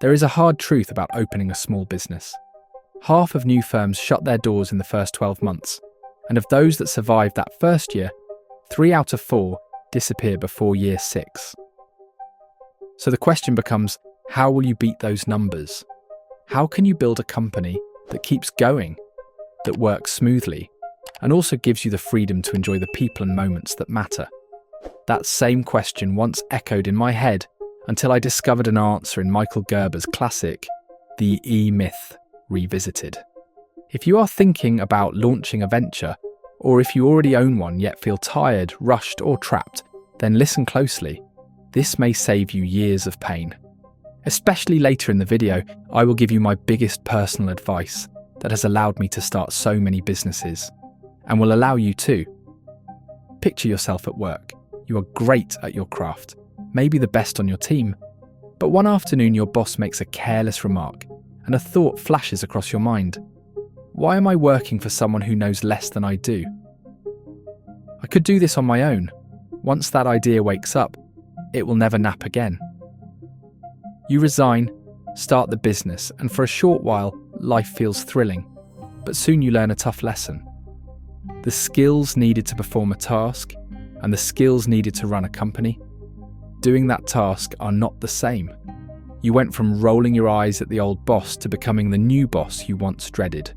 There is a hard truth about opening a small business. Half of new firms shut their doors in the first 12 months, and of those that survived that first year, 3 out of 4 disappear before year 6. So the question becomes, how will you beat those numbers? How can you build a company that keeps going, that works smoothly, and also gives you the freedom to enjoy the people and moments that matter? That same question once echoed in my head until I discovered an answer in Michael Gerber's classic, The E-Myth Revisited. If you are thinking about launching a venture, or if you already own one yet feel tired, rushed, or trapped, then listen closely. This may save you years of pain. Especially later in the video, I will give you my biggest personal advice that has allowed me to start so many businesses, and will allow you too. Picture yourself at work. You are great at your craft, maybe the best on your team, but one afternoon your boss makes a careless remark, and a thought flashes across your mind. Why am I working for someone who knows less than I do? I could do this on my own. Once that idea wakes up, it will never nap again. You resign, start the business, and for a short while, life feels thrilling. But soon you learn a tough lesson. The skills needed to perform a task, and the skills needed to run a company, doing that task are not the same. You went from rolling your eyes at the old boss to becoming the new boss you once dreaded.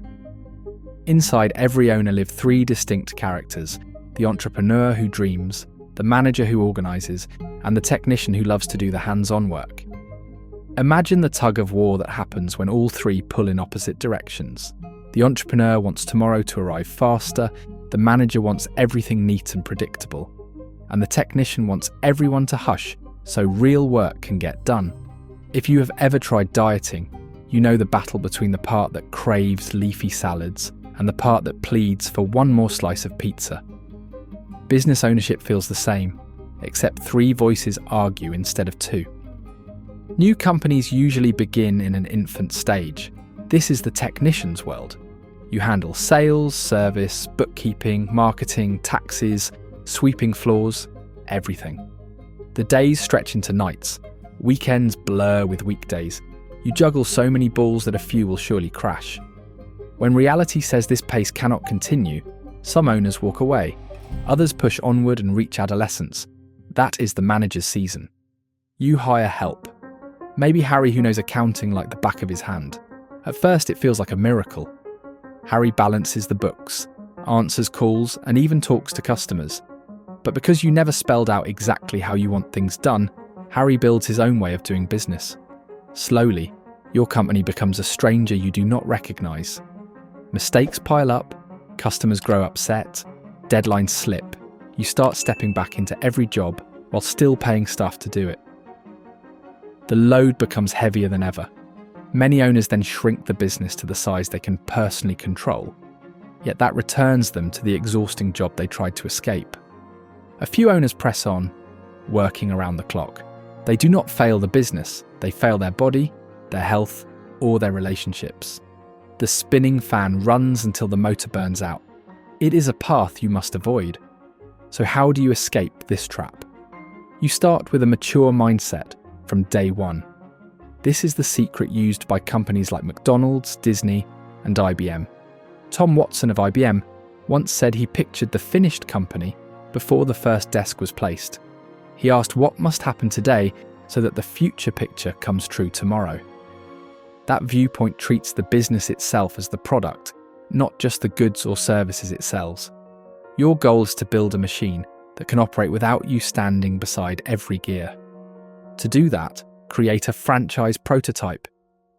Inside every owner live 3 distinct characters: the entrepreneur who dreams, the manager who organises, and the technician who loves to do the hands-on work. Imagine the tug of war that happens when all 3 pull in opposite directions. The entrepreneur wants tomorrow to arrive faster, the manager wants everything neat and predictable, and the technician wants everyone to hush so real work can get done. If you have ever tried dieting, you know the battle between the part that craves leafy salads and the part that pleads for one more slice of pizza. Business ownership feels the same, except 3 voices argue instead of 2. New companies usually begin in an infant stage. This is the technician's world. You handle sales, service, bookkeeping, marketing, taxes, sweeping floors, everything. The days stretch into nights. Weekends blur with weekdays. You juggle so many balls that a few will surely crash. When reality says this pace cannot continue, some owners walk away. Others push onward and reach adolescence. That is the manager's season. You hire help. Maybe Harry, who knows accounting like the back of his hand. At first it feels like a miracle. Harry balances the books, answers calls, and even talks to customers. But because you never spelled out exactly how you want things done, Harry builds his own way of doing business. Slowly, your company becomes a stranger you do not recognise. Mistakes pile up, customers grow upset, deadlines slip. You start stepping back into every job while still paying staff to do it. The load becomes heavier than ever. Many owners then shrink the business to the size they can personally control, yet that returns them to the exhausting job they tried to escape. A few owners press on, working around the clock. They do not fail the business, they fail their body, their health, or their relationships. The spinning fan runs until the motor burns out. It is a path you must avoid. So how do you escape this trap? You start with a mature mindset from day one. This is the secret used by companies like McDonald's, Disney, and IBM. Tom Watson of IBM once said he pictured the finished company before the first desk was placed. He asked what must happen today so that the future picture comes true tomorrow. That viewpoint treats the business itself as the product, not just the goods or services it sells. Your goal is to build a machine that can operate without you standing beside every gear. To do that, create a franchise prototype.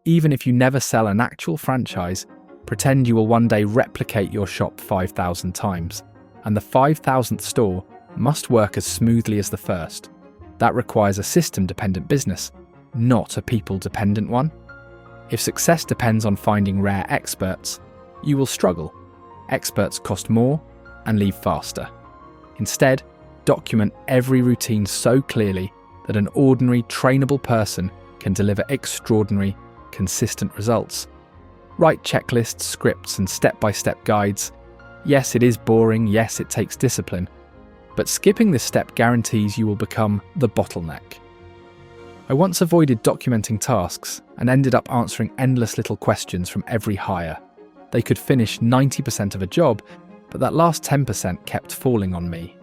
Even if you never sell an actual franchise, pretend you will one day replicate your shop 5,000 times, and the 5,000th store must work as smoothly as the first. That requires a system-dependent business, not a people-dependent one. If success depends on finding rare experts, you will struggle. Experts cost more and leave faster. Instead, document every routine so clearly that an ordinary, trainable person can deliver extraordinary, consistent results. Write checklists, scripts, and step-by-step guides. Yes, it is boring. Yes, it takes discipline. But skipping this step guarantees you will become the bottleneck. I once avoided documenting tasks and ended up answering endless little questions from every hire. They could finish 90% of a job, but that last 10% kept falling on me.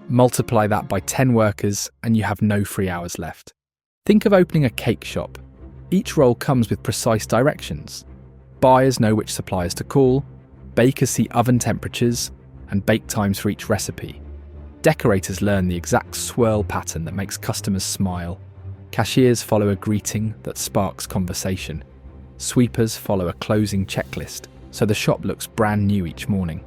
Multiply that by 10 workers and you have no free hours left. Think of opening a cake shop. Each role comes with precise directions. Buyers know which suppliers to call, bakers see oven temperatures and bake times for each recipe. Decorators learn the exact swirl pattern that makes customers smile. Cashiers follow a greeting that sparks conversation. Sweepers follow a closing checklist, so the shop looks brand new each morning.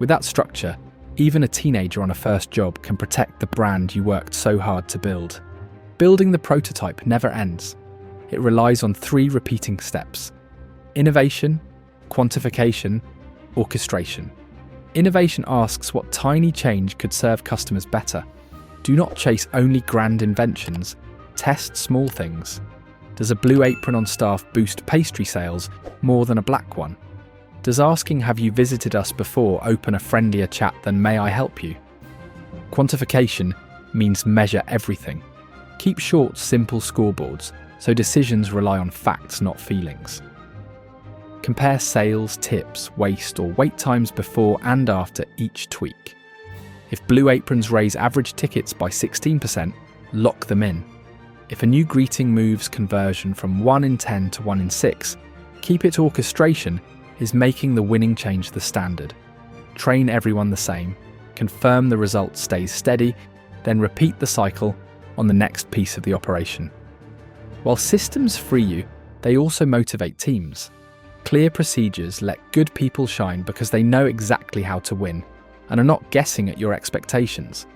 With that structure, even a teenager on a first job can protect the brand you worked so hard to build. Building the prototype never ends. It relies on 3 repeating steps: innovation, quantification, orchestration. Innovation asks what tiny change could serve customers better. Do not chase only grand inventions. Test small things. Does a blue apron on staff boost pastry sales more than a black one? Does asking "Have you visited us before" open a friendlier chat than "May I help you"? Quantification means measure everything. Keep short, simple scoreboards so decisions rely on facts, not feelings. Compare sales, tips, waste, or wait times before and after each tweak. If blue aprons raise average tickets by 16%, lock them in. If a new greeting moves conversion from 1 in 10 to 1 in 6, keep it. Orchestration is making the winning change the standard. Train everyone the same, confirm the result stays steady, then repeat the cycle on the next piece of the operation. While systems free you, they also motivate teams. Clear procedures let good people shine because they know exactly how to win and are not guessing at your expectations.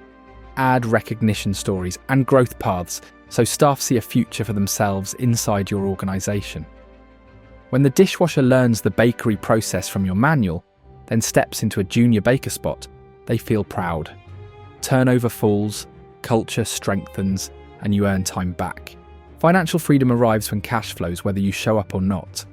Add recognition stories and growth paths so staff see a future for themselves inside your organisation. When the dishwasher learns the bakery process from your manual, then steps into a junior baker spot, they feel proud. Turnover falls, culture strengthens, and you earn time back. Financial freedom arrives when cash flows whether you show up or not.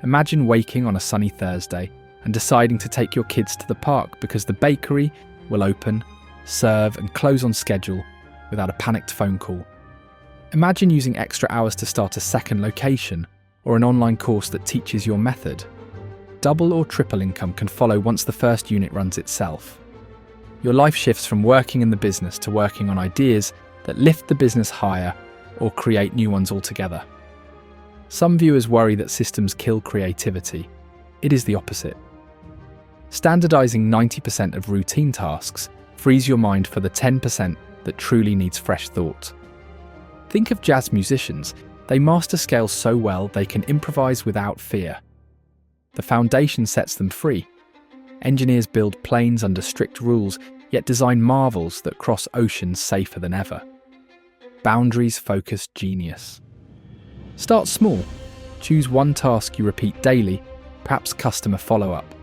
Imagine waking on a sunny Thursday and deciding to take your kids to the park because the bakery will open, serve, and close on schedule without a panicked phone call. Imagine using extra hours to start a second location or an online course that teaches your method. Double or triple income can follow once the first unit runs itself. Your life shifts from working in the business to working on ideas that lift the business higher or create new ones altogether. Some viewers worry that systems kill creativity. It is the opposite. Standardizing 90% of routine tasks frees your mind for the 10% that truly needs fresh thought. Think of jazz musicians. They master scales so well they can improvise without fear. The foundation sets them free. Engineers build planes under strict rules, yet design marvels that cross oceans safer than ever. Boundaries-focused genius. Start small. Choose one task you repeat daily, perhaps customer follow-up.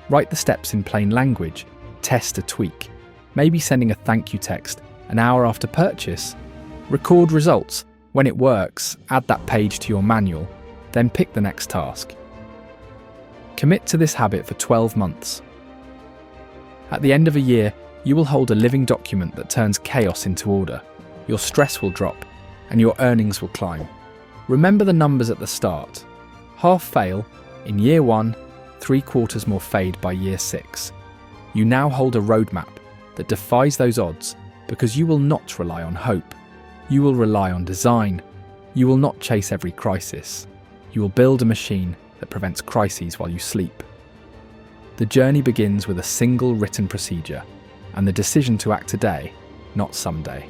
Write the steps in plain language. Test a tweak. Maybe sending a thank you text an hour after purchase. Record results. When it works, add that page to your manual, then pick the next task. Commit to this habit for 12 months. At the end of a year, you will hold a living document that turns chaos into order. Your stress will drop, and your earnings will climb. Remember the numbers at the start. Half fail in year 1, 3/4 more fade by year 6. You now hold a roadmap that defies those odds because you will not rely on hope. You will rely on design. You will not chase every crisis. You will build a machine that prevents crises while you sleep. The journey begins with a single written procedure and the decision to act today, not someday.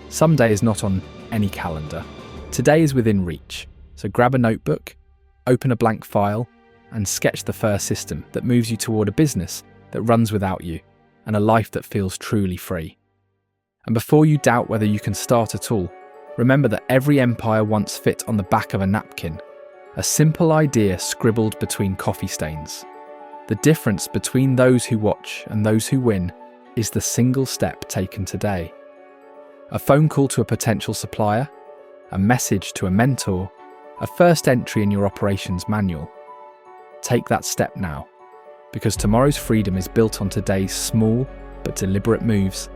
Someday is not on any calendar. Today is within reach. So grab a notebook, open a blank file, and sketch the first system that moves you toward a business that runs without you and a life that feels truly free. And before you doubt whether you can start at all, remember that every empire once fit on the back of a napkin, a simple idea scribbled between coffee stains. The difference between those who watch and those who win is the single step taken today. A phone call to a potential supplier, a message to a mentor, a first entry in your operations manual. Take that step now, because tomorrow's freedom is built on today's small but deliberate moves,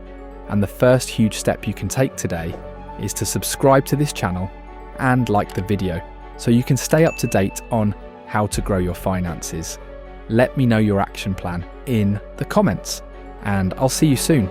and the first huge step you can take today is to subscribe to this channel and like the video so you can stay up to date on how to grow your finances. Let me know your action plan in the comments, and I'll see you soon.